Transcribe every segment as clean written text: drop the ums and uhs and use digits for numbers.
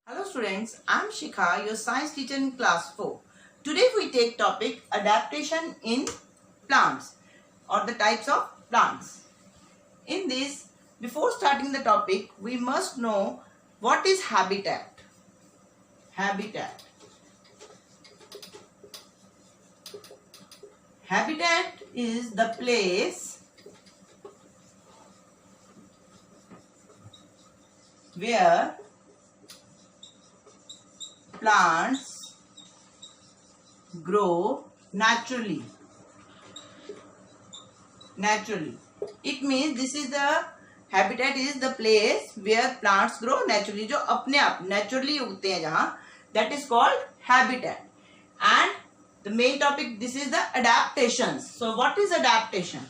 Hello students, I am Shikha, your science teacher in class 4. Today we take topic adaptation in plants or the types of plants. In this, before starting the topic, we must know what is habitat. Habitat. Habitat is the place where plants grow naturally. It means this is the habitat is the place where plants grow naturally. जो अपने आप naturally उगते हैं जहाँ, that is called habitat. And the main topic, this is the adaptations. So what is adaptation?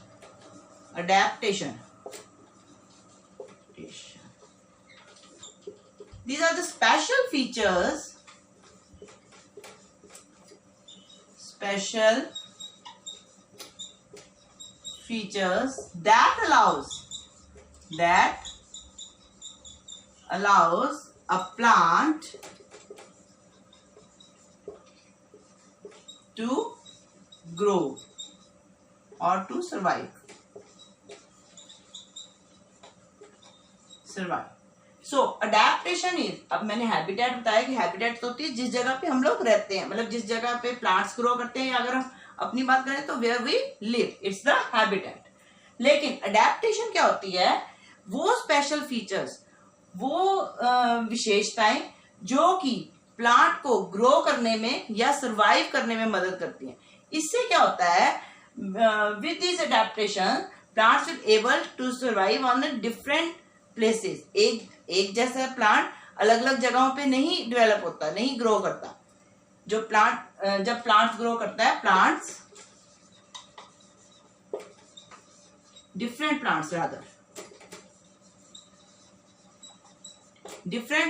Adaptation. These are the special features that allows a plant to grow or to survive. So adaptation is, अब मैंने habitat बताया कि habitat तो होती है जिस जगह पे हम लोग रहते हैं, मतलब जिस जगह पे plants grow करते हैं, या अगर हम अपनी बात करें तो where we live, it's the habitat. लेकिन adaptation क्या होती है? वो special features, वो विशेषताएं जो कि प्लांट को ग्रो करने में या सर्वाइव करने में मदद करती हैं. इससे क्या होता है? With this adaptation, plants will able to survive on the different places. एक जैसा प्लांट अलग अलग जगहों पे नहीं डेवलप होता, नहीं ग्रो करता. जो प्लांट जब प्लांट्स ग्रो करता है, different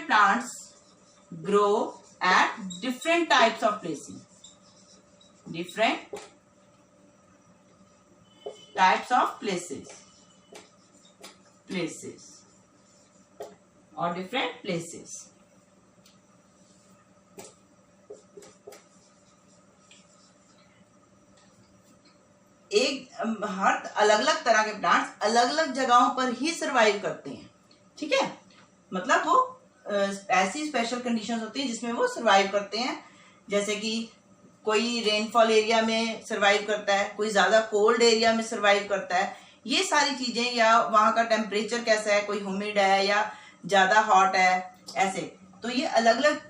plants grow at different types of places. Different types of places or different places. हर अलग अलग तरह के प्लांट्स अलग अलग जगहों पर ही सरवाइव करते हैं. ठीक है, मतलब वो ऐसी स्पेशल कंडीशंस होती हैं जिसमें वो सरवाइव करते हैं. जैसे कि कोई रेनफॉल एरिया में सरवाइव करता है, कोई ज्यादा कोल्ड एरिया में सरवाइव करता है. ये सारी चीजें, या वहां का टेम्परेचर कैसा है, कोई ह्यूमिड है या ज्यादा हॉट है, ऐसे. तो ये अलग अलग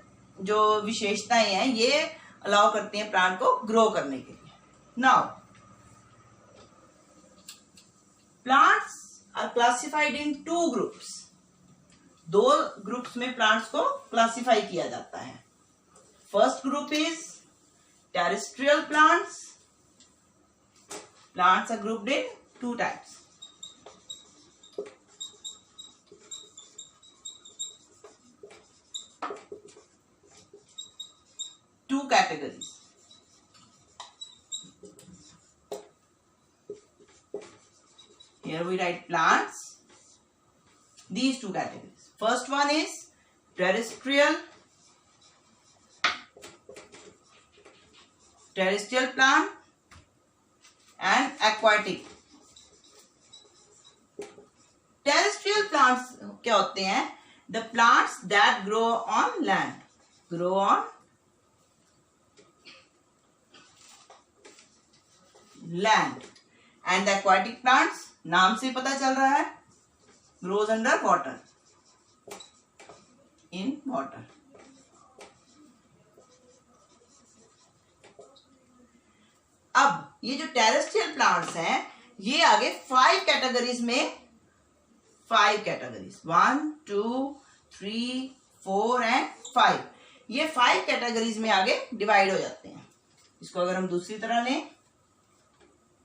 जो विशेषताएं हैं ये अलाउ करती हैं प्लांट को ग्रो करने के लिए. Now plants are classified in 2 groups. 2 groups में प्लांट्स को क्लासिफाई किया जाता है. First group is terrestrial plants. Plants are grouped in 2 types. Two categories. Here we write plants. These 2 categories. First one is terrestrial plant and aquatic. Terrestrial plants क्या होते हैं? The plants that grow on land. And the aquatic plants, नाम से पता चल रहा है, grows under water. In water. अब ये जो टेरेस्ट्रियल प्लांट्स हैं ये आगे 5 कैटेगरीज में, 1, 2, 3, 4 एंड 5, ये 5 कैटेगरीज में आगे डिवाइड हो जाते हैं. इसको अगर हम दूसरी तरह लें,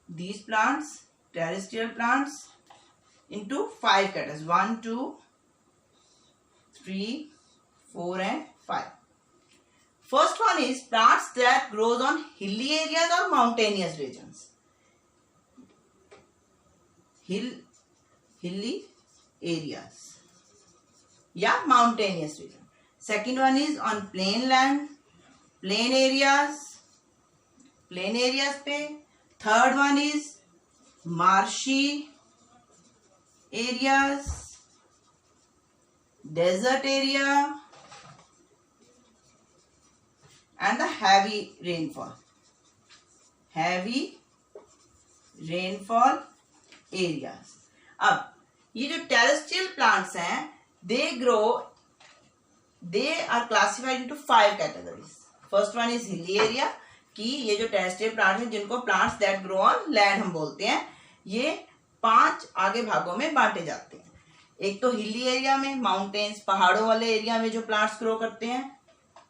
these plants, terrestrial plants into 5 categories, 1, 2, 3, 4 and 5. First one is plants that grows on hilly areas or mountainous regions. Hilly areas या mountainous region. Second one is on plain land, plain areas पे. Third one is marshy areas, desert area, and the heavy rainfall areas. अब ये जो terrestrial plants हैं, they are classified into 5 categories. First one is hilly area, कि ये जो terrestrial plant हैं जिनको plants that grow on land हम बोलते हैं, ये 5 आगे भागों में बांटे जाते हैं. एक तो हिली एरिया में, माउंटेन्स पहाड़ों वाले एरिया में जो प्लांट्स ग्रो करते हैं,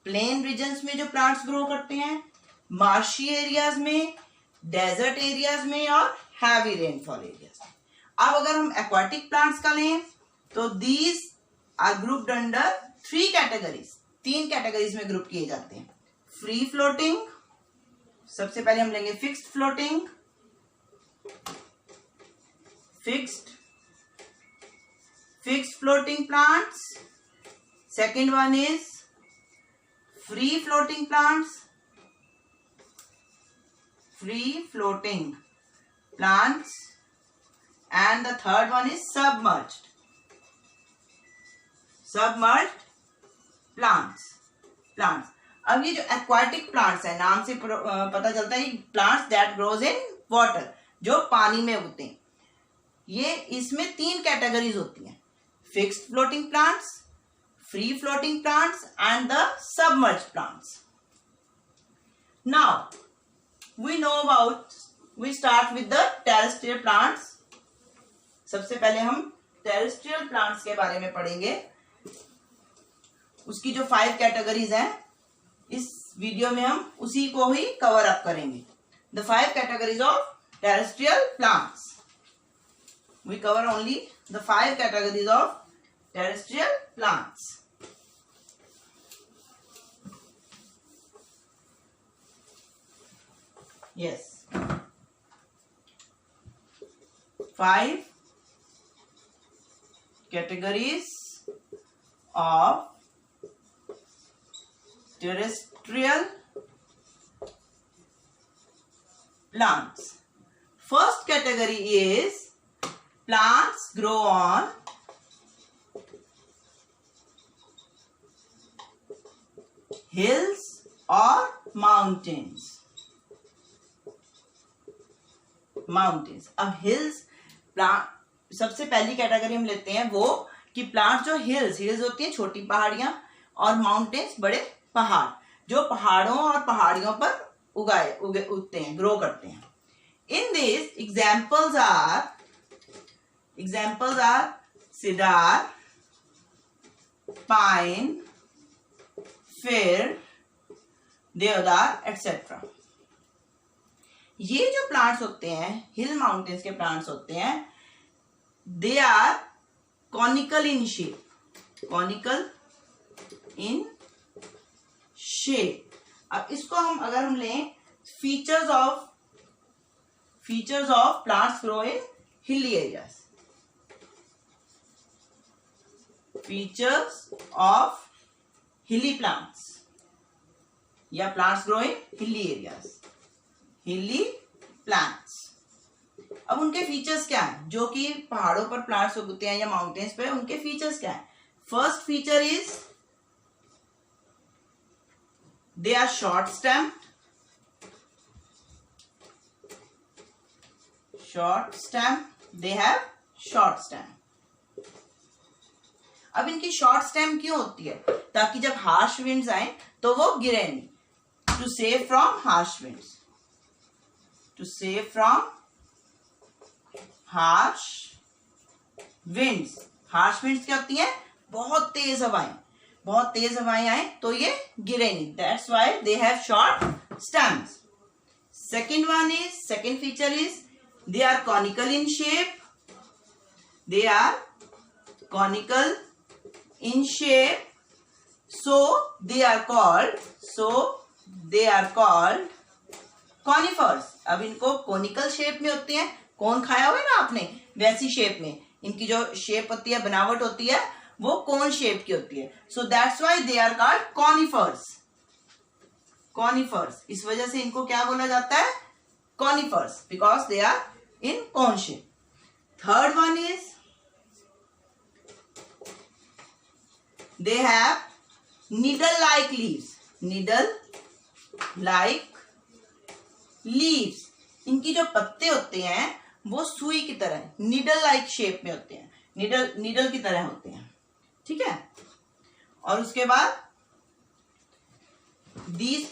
प्लेन रीजन्स में जो प्लांट्स ग्रो करते हैं, मार्शी एरियाज में, डेजर्ट एरियाज में और हैवी रेनफॉल एरियाज में. अब अगर हम एक्वाटिक प्लांट्स का लें तो these are grouped under 3 categories. 3 categories में ग्रुप किए जाते हैं. फ्री फ्लोटिंग, सबसे पहले हम लेंगे fixed floating, fixed floating plants. Second one is free floating plants, and the third one is submerged plants. अब ये जो aquatic plants है, नाम से पता चलता है plants that grows in water, जो पानी में उगते हैं. ये इसमें 3 कैटेगरीज होती हैं: fixed floating plants, free floating plants and the submerged plants. Now we start with the terrestrial plants. सबसे पहले हम terrestrial plants के बारे में पढ़ेंगे. उसकी जो 5 कैटेगरीज हैं, इस वीडियो में हम उसी को ही कवर अप करेंगे. The 5 categories of terrestrial plants. We cover only the 5 categories of terrestrial plants. Yes, 5 categories of terrestrial plants. First category is plants grow on hills or mountains. अब hills plant, सबसे पहली category हम लेते हैं वो कि plant जो hills होती है, छोटी पहाड़ियां, और माउंटेन्स, बड़े पहाड़, जो पहाड़ों और पहाड़ियों पर उगते हैं, ग्रो करते हैं. In this examples are cedar, pine, fir, deodar etcetera. ये जो प्लांट्स होते हैं, हिल माउंटेन्स के प्लांट्स होते हैं, they are conical in shape. अब इसको अगर हम लें features of plants grow in hilly areas. Features of hilly plants या plants grow in hilly areas, हिली प्लांट्स. अब उनके फीचर्स क्या हैं, जो कि पहाड़ों पर प्लांट्स उगते हैं या माउंटेन्स पे, उनके फीचर्स क्या हैं? First feature is they are short stem. They have short stem. अब इनकी शॉर्ट स्टेम क्यों होती है? ताकि जब हार्श विंड्स आए तो वो गिरे नहीं. To save from harsh winds. Harsh winds क्या होती हैं? बहुत तेज हवाएं आए तो ये गिरे नहीं. That's why they have short stems. Second feature is they are conical in shape. So they are called conifers. अब इनको कोनिकल शेप में होते हैं. कौन खाया हुआ है ना आपने, वैसी शेप में इनकी जो शेप होती है, बनावट होती है, वो कोन शेप की होती है. So that's why they are called conifers. Conifers, इस वजह से इनको क्या बोला जाता है? Conifers, because they are in cone shape. Third one is they have needle like leaves. needle like leaves, इनकी जो पत्ते होते हैं वो सुई की तरह नीडल लाइक शेप में होते हैं, नीडल की तरह होते हैं. ठीक है. और उसके बाद these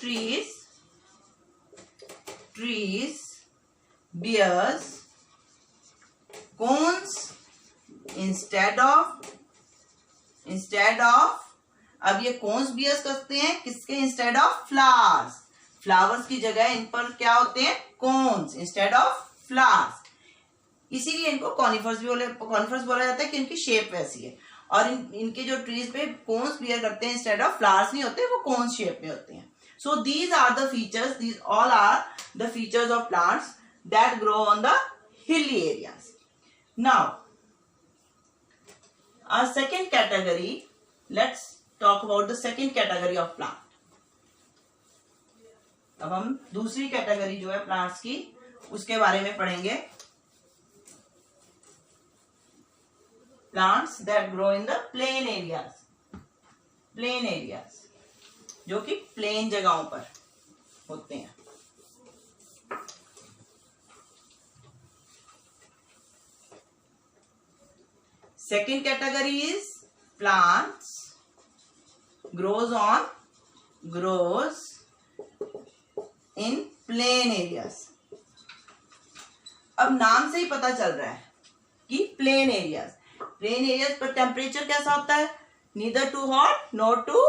trees bears cones instead of अब ये कोन्स बियर्स करते हैं किसके इंस्टेड ऑफ फ्लावर्स. फ्लावर्स की जगह इन पर क्या होते हैं? Cones instead of flowers. इसीलिए इनको कॉनिफर्स बोला जाता है कि इनकी शेप वैसी है. और इनके जो ट्रीज पे कोन्स बियर करते हैं इंस्टेड ऑफ फ्लावर्स नहीं होते, वो कोन्स शेप में होते हैं. So these are the features, these all are the features of plants that grow on the hilly areas. Now our second category, let's talk about the second category of plant. अब हम दूसरी category जो है plants की उसके बारे में पढ़ेंगे. Plants that grow in the plain areas, जो कि प्लेन जगहों पर होते हैं. Second category is plants grows in plain areas. अब नाम से ही पता चल रहा है कि प्लेन एरियाज पर टेम्परेचर कैसा होता है? Neither too hot not too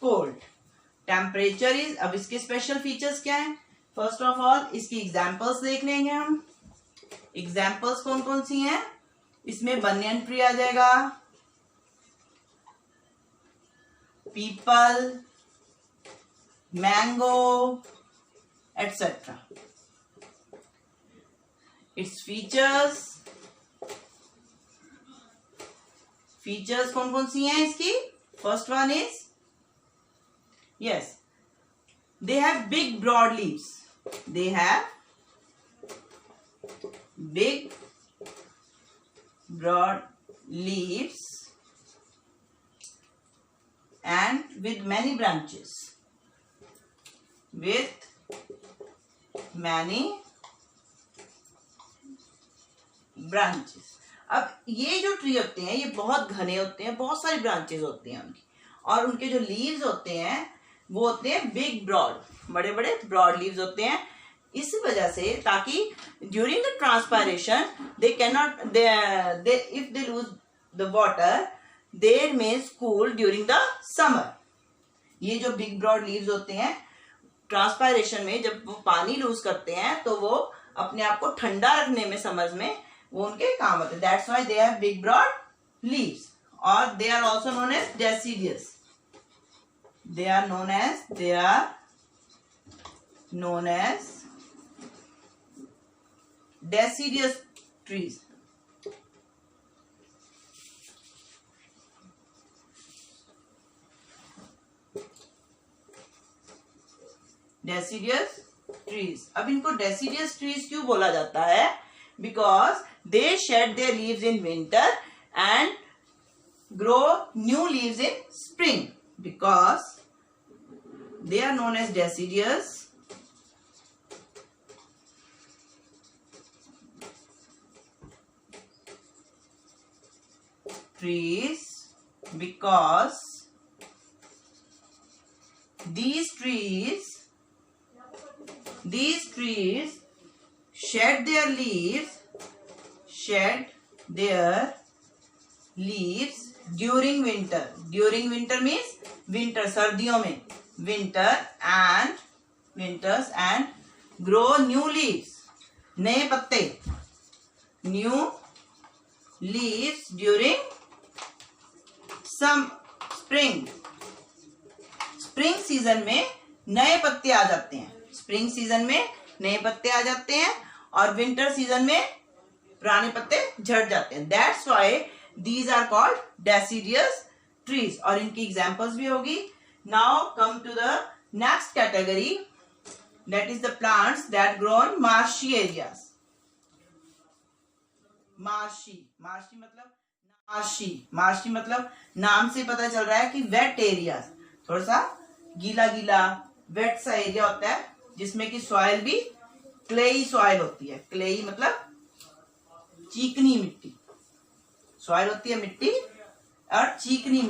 cold. Temperature is, अब इसके स्पेशल फीचर्स क्या हैं? फर्स्ट ऑफ ऑल इसकी एग्जांपल्स देख लेंगे हम. एग्जांपल्स कौन कौन सी हैं? इसमें बनियन ट्री आ जाएगा, peepal, mango etcetera. Its features कौन कौन सी हैं इसकी? First one is yes, they have big broad leaves. They have big broad leaves and with many branches. अब ये जो ट्री होते हैं ये बहुत घने होते हैं, बहुत सारी ब्रांचेस होती हैं उनकी, और उनके जो लीव्स होते हैं वो होते हैं बिग ब्रॉड, बड़े बड़े ब्रॉड लीव्स होते हैं. इस वजह से ताकि during the transpiration they cannot if they lose the water they remains cool during the summer. ये जो बिग ब्रॉड लीव्स होते हैं ट्रांसपायरेशन में जब वो पानी लूज करते हैं तो वो अपने आप को ठंडा रखने में समर्स में वो उनके काम होते हैं. That's why they have big broad leaves. और they are also known as deciduous. They are known as deciduous trees. Deciduous trees. अब इनको deciduous trees क्यों बोला जाता है? Because they shed their leaves in winter and grow new leaves in spring. Because they are known as deciduous trees because these trees shed their leaves during winter. During winter means winter, सर्दियों में winters and grow new leaves, नए पत्ते, new leaves during spring season में नए पत्ते आ जाते हैं. Spring season में नए पत्ते आ जाते हैं और विंटर सीजन में पुराने पत्ते झड़ जाते हैं. That's why these are called deciduous trees, और इनकी एग्जाम्पल्स भी होगी. Now come to the next category, that is the plants that grow in marshy areas. Marshy मतलब नाम से पता चल रहा है कि वेट एरियाज, थोड़ा सा गीला गीला वेट सा एरिया होता है जिसमें कि सॉइल भी क्लेई सॉइल होती है. क्लेई मतलब चीकनी मिट्टी, सॉइल होती है मिट्टी, और चीकनी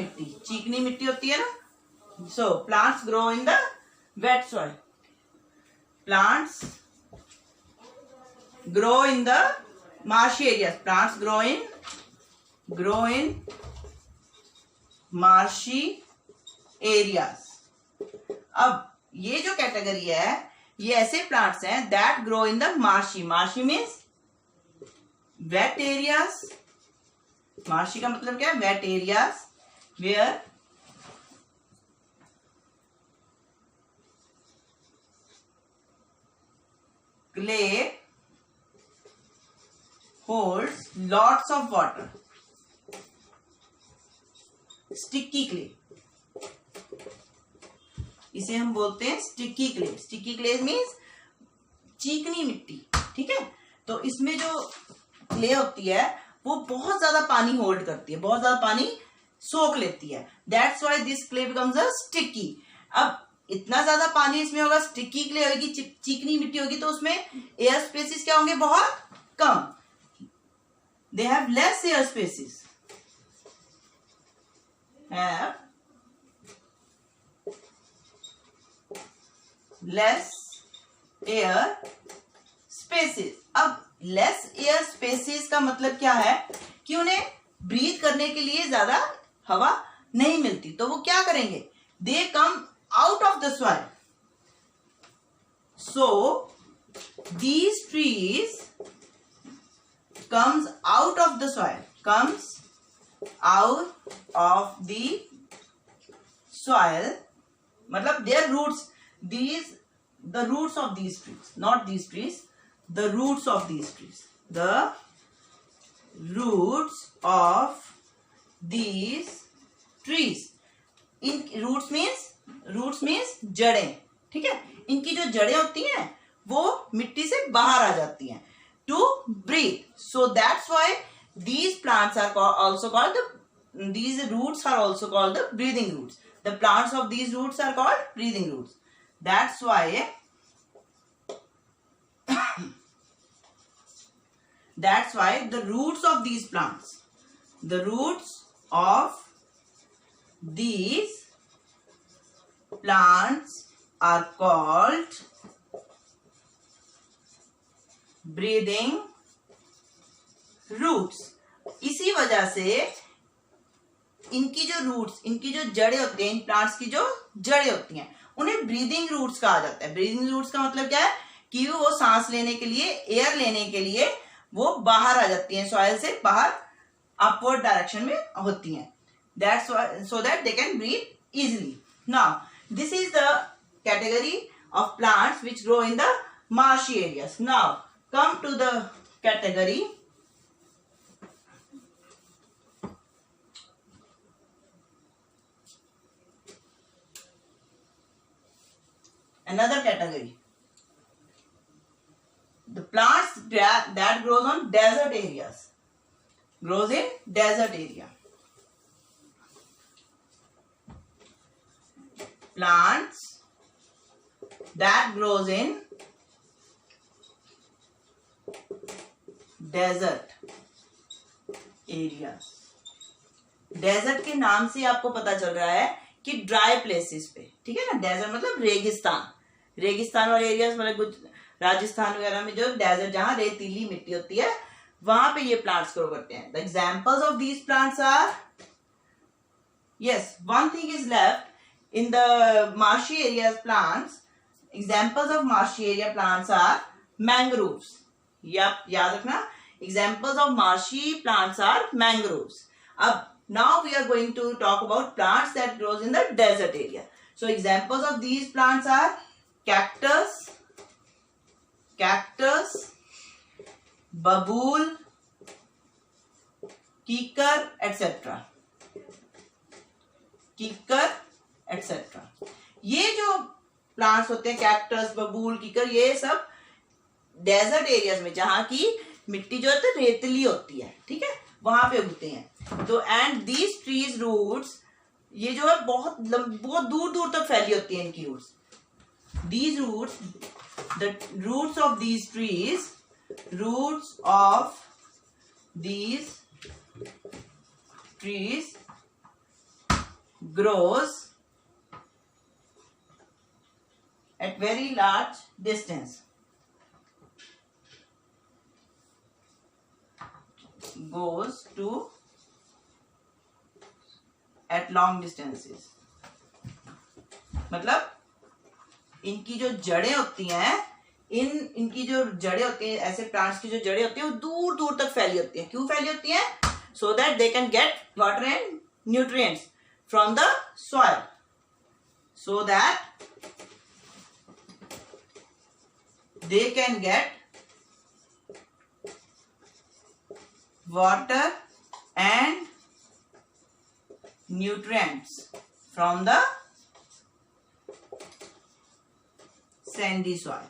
मिट्टी होती है ना. So plants grow in the wait soil. Plants grow in the marshy areas. Plants grow in marshy areas. अब ये जो कैटेगरी है, ये ऐसे प्लांट्स हैं that grow in the marshy. Marshy means wet areas. marshy का मतलब क्या है? wet areas where clay holds lots of water. Sticky clay, इसे हम बोलते हैं sticky clay. Sticky clay means चीकनी मिट्टी. ठीक है, तो इसमें जो क्ले होती है वो बहुत ज्यादा पानी होल्ड करती है, बहुत ज्यादा पानी सोख लेती है. That's why this clay becomes a sticky. अब इतना ज्यादा पानी इसमें होगा, स्टिकी क्ले होगी, चीकनी मिट्टी होगी, तो उसमें एयर स्पेसिस क्या होंगे? बहुत कम. They have less air spaces. Have less air spaces. अब less air spaces का मतलब क्या है कि उन्हें ब्रीथ करने के लिए ज्यादा हवा नहीं मिलती, तो वो क्या करेंगे? They come out of the soil. So these trees comes out of the soil, comes out of the soil, मतलब their roots, the roots of these trees, not these trees, the roots of these trees, the roots of these trees. In roots means जड़ें. ठीक है, इनकी जो जड़ें होती हैं वो मिट्टी से बाहर आ जाती हैं to breathe. So that's why these plants are also called these roots are also called the breathing roots. The plants of these roots are called breathing roots. That's why the roots of these plants, the roots of these plants are called breathing roots. इसी वजह से इनकी जो roots, इनकी जो जड़ें होती हैं, इन प्लांट्स की जो जड़ें होती हैं, उन्हें ब्रीदिंग रूट्स कहा जाता है. ब्रीदिंग रूट्स का मतलब क्या है कि वो सांस लेने के लिए, एयर लेने के लिए वो बाहर आ जाती हैं, सॉइल से बाहर अपवर्ड डायरेक्शन में होती हैं. That's so that they can breathe easily. Now this is the category of plants which grow in the marshy areas. Now come to the category another category, the plants that grows on desert areas, grows in desert area. Plants that grows in desert area. Desert के नाम से आपको पता चल रहा है कि dry places पे. ठीक है ना, डेजर्ट मतलब रेगिस्तान. रेगिस्तान वाले एरियाज मतलब राजस्थान वगैरह में जो डेजर्ट, जहां रेतीली मिट्टी होती है, वहां पे ये प्लांट्स ग्रो करते हैं. The examples of these plants are, yes, one thing is left in the marshy areas plants. Examples of marshy area plants are mangroves. याद रखना, examples of marshy plants are mangroves. Now we are going to talk about plants that grows in the desert area. So examples of these plants are cactus, babool, कीकर etcetera, कीकर etcetera. ये जो plants होते हैं, cactus, बबूल, कीकर, ये सब डेजर्ट एरियाज में, जहां की मिट्टी जो है रेतली होती है, ठीक है, वहां पे उगते हैं। तो एंड दीज ट्रीज रूट्स, ये जो है बहुत दूर दूर तक फैली होती है इनकी roots. These roots, the roots of these trees, roots of these trees grows at very large distance, goes to at long distances। मतलब इनकी जो जड़ें होती हैं, इनकी जो जड़ें होती हैं, ऐसे प्लांट्स की जो जड़ें होती हैं वो दूर दूर तक फैली होती हैं। क्यों फैली होती हैं? so that they can get water and nutrients from the soil, so that they can get water and nutrients from the sandy soil।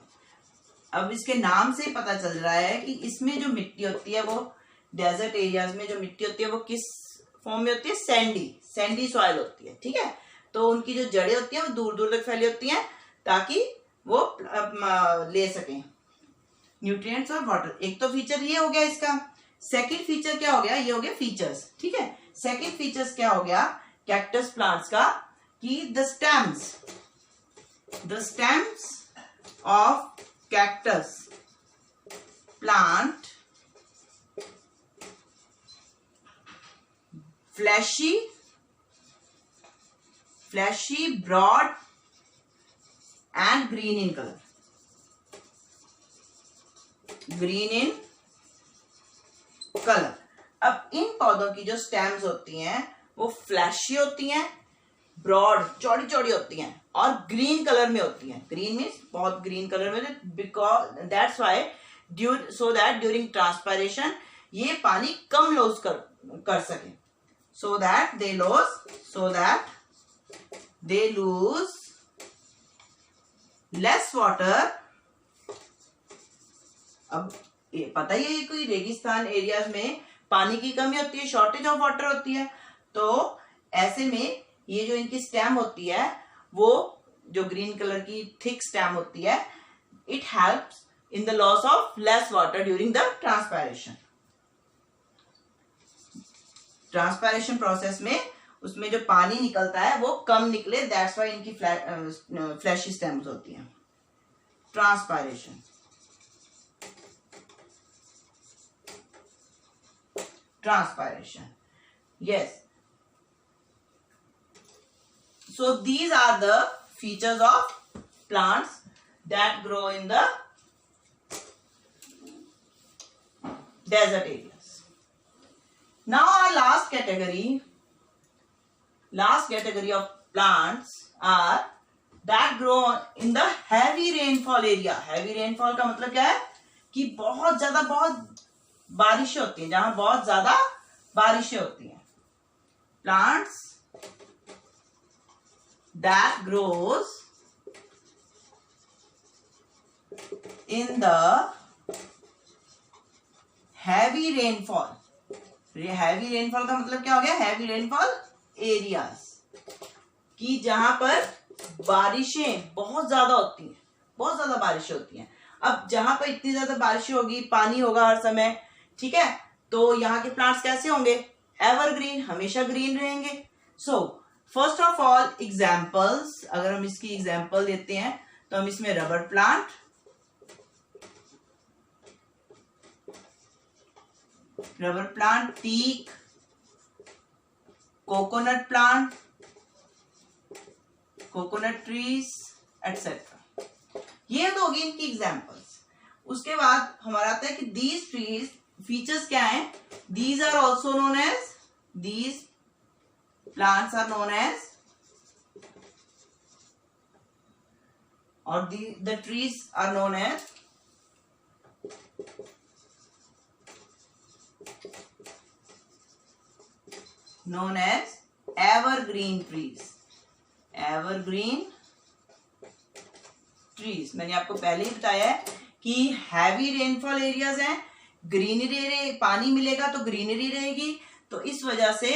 अब इसके नाम से ही पता चल रहा है कि इसमें जो मिट्टी होती है, वो डेजर्ट एरियाज में जो मिट्टी होती है वो किस फॉर्म में होती है? सैंडी सॉइल होती है, ठीक है। तो उनकी जो जड़ें होती हैं वो दूर दूर तक फैली होती हैं ताकि वो ले सकें न्यूट्रिएंट्स और वाटर। एक तो फीचर ये हो गया इसका। सेकंड फीचर क्या हो गया? ये हो गया फीचर्स, ठीक है। सेकंड फीचर्स क्या हो गया कैक्टस प्लांट्स का? कि the stems of cactus plant fleshy, broad and green in color, अब इन पौधों की जो स्टेम्स होती हैं वो फ्लैशी होती हैं, ब्रॉड, चौड़ी चौड़ी होती हैं और ग्रीन कलर में होती हैं। ग्रीन मीन्स बहुत ग्रीन कलर में, because that's why so that during transpiration ये पानी कम लॉस कर सके, so that they lose less water। अब ये पता ही है, कोई रेगिस्तान एरियाज में पानी की कमी होती है, शॉर्टेज ऑफ वाटर होती है। तो ऐसे में ये जो इनकी स्टेम होती है, वो जो ग्रीन कलर की थिक स्टेम होती है, it helps in the loss of less water during the transpiration process में उसमें जो पानी निकलता है वो कम निकले, दैट्स वाई इनकी फ्लैशी स्टेम्स होती हैं। Transpiration, yes। So these are the features of plants that grow in the desert areas। Now our last category of plants are that grow in the heavy rainfall area। heavy rainfall का मतलब क्या है? कि बहुत बारिशें होती हैं, जहां बहुत ज्यादा बारिशें होती हैं। plants that grows in the heavy rainfall। Heavy rainfall का मतलब क्या हो गया? हैवी रेनफॉल एरियाज, कि जहां पर बारिशें बहुत ज्यादा होती हैं, बहुत ज्यादा बारिशें होती हैं। अब जहां पर इतनी ज्यादा बारिशें होगी, पानी होगा हर समय, ठीक है, तो यहाँ के प्लांट्स कैसे होंगे? एवरग्रीन, हमेशा ग्रीन रहेंगे। So first of all examples, अगर हम इसकी एग्जाम्पल देते हैं तो हम इसमें rubber plant, teak, coconut plant, coconut trees etcetera, ये तो होगी इनकी एग्जाम्पल्स। उसके बाद हमारा आता है कि दीज ट्रीज फीचर्स क्या हैं? These are also known as, these plants are known as, or the trees are known as known as evergreen trees. Evergreen trees, मैंने आपको पहले ही बताया है कि हैवी रेनफॉल एरियाज हैं, ग्रीनरी पानी मिलेगा तो ग्रीनरी रहेगी, तो इस वजह से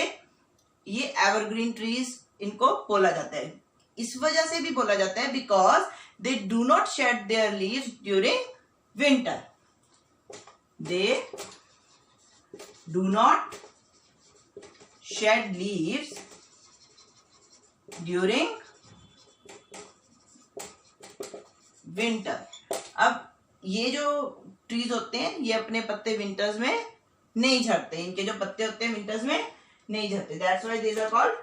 ये एवरग्रीन ट्रीज इनको बोला जाता है. इस वजह से भी बोला जाता है because they do not shed their leaves during winter. They do not shed leaves during winter. अब ये जो ट्रीज होते हैं ये अपने पत्ते विंटर्स में नहीं झड़ते, इनके जो पत्ते होते हैं विंटर्स में नहीं झड़ते. That's why these are called.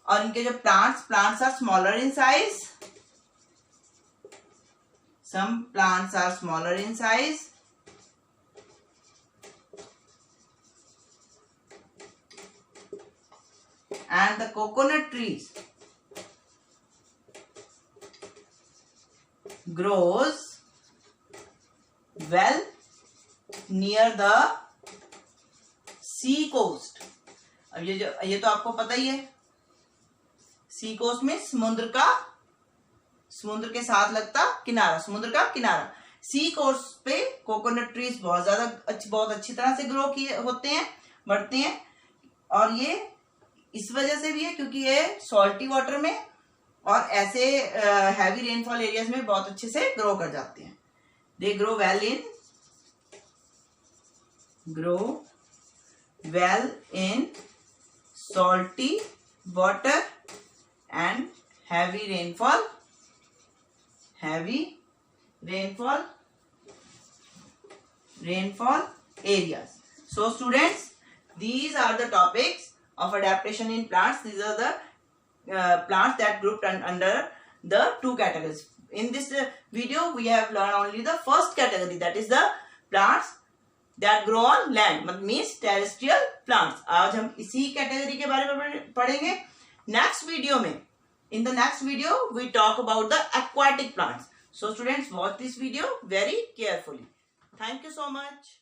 और इनके जो plants are smaller in size. Some plants are smaller in size and the coconut trees grows well near the sea coast. अब ये तो आपको पता ही है. सी कोस्ट में समुद्र के साथ लगता किनारा, समुद्र का किनारा. सी कोस्ट पे कोकोनट ट्रीज बहुत अच्छी तरह से ग्रो किए होते हैं, बढ़ते हैं. और ये इस वजह से भी है क्योंकि ये सॉल्टी वाटर में और ऐसे हैवी रेनफॉल एरियाज में बहुत अच्छे से ग्रो कर जाते हैं. They grow well in salty water and heavy rainfall areas. So students, these are the topics of adaptation in plants. These are the plants that grouped under the two categories. In this video we have learned only the first category, that is the plants that grow on land, means terrestrial plants. आज हम इसी category के बारे में पढ़ेंगे next video में. In the next video we talk about the aquatic plants. So students, watch this video very carefully. Thank you so much.